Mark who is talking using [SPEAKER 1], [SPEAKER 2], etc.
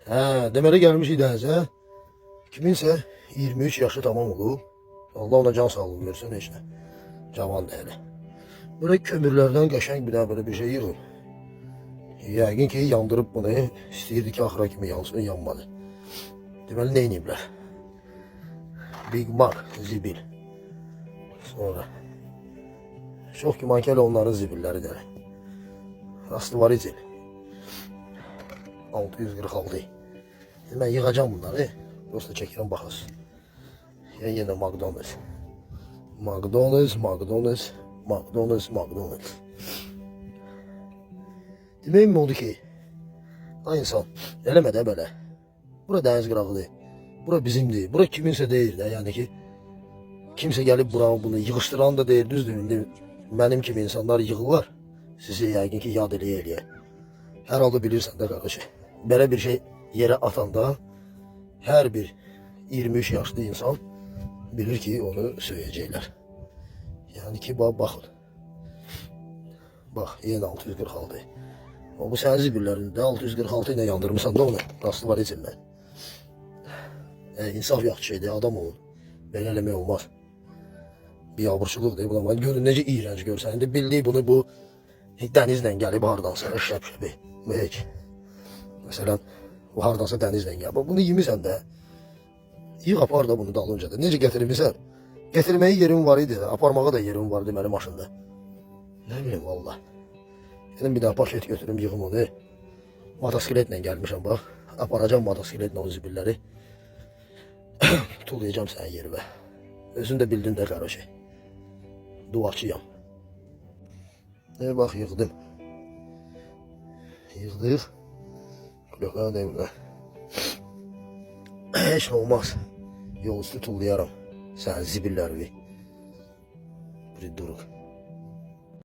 [SPEAKER 1] Hə, deməli gəlmişik dənizə. Kiminsə 23 yaşı tamam olub. Allah ona can sağlığı versin heç nə. Cavan da hələ. Böyle kömürlərdən qəşəng bir daha böyle bir şey yığıb. Yəqin ki yandırıb bunu, istəyirdi ki axıra kimi yansın, yanmadı. Deməli nə ediblər? Big Mac, zibil. Sonra çox ki mankələ onların zibilləridir. Rastı var için 646. Mən yığacam bunları. Dosta çəkirəm baxasın. Yenə McDonald's. McDonald's. Deməyim mi oldu ki, ay insan, eləmə də belə. Bura dəniz qırağıdır. Bura bizimdir. Bura kiminsə deyil də. Yəni ki, kimsə gəlib bura bunu yığışdıran da deyil, düzdür. İndi mənim kimi insanlar yığırlar. Sizi yəqin ki, yad eləyə. Hər halda bilirsən də qardaşı. Belə bir şey yerə atanda hər bir 23 yaşlı insan bilir ki, onu söyləyəcəklər. Yəni ki, baxın. Bax, yenə 646. Bu sənin zibillərində 646 ilə yandırmışsan da onu. Rastı var için mən. İnsaf yaxşı şeydir, adam olun. Belə eləmək olmaz. Bir abırçılıqdır. Buna görün necə iğrənc görsən. İndi bildiyi bunu bu dənizlə gəlib hardansa şəb-şəbi. Heç. Məsələn, bu hardansa dənizlə gəlib. Bunu yemirsən də. Yığ apar da bunu dalınca da. Necə gətirmişsən? Gətirməyə yerim var idi. Aparmağa da yerim var deməli maşında. Nə bileyim valla. Dedim bir daha paket götürüm yığım onu. Motosikletlə gəlmişəm bax. Aparacam motosikletlə o zibilləri. Tulayacam sənin yerimə. Özün də bildin də qarşı. Duvarçıyam. Bax yığdım. Yığdıq. Kulaklarına deyimlə. Heç nə olmaz. Yol üstü tulayaram. Sənin zibillərini. Bir duruq.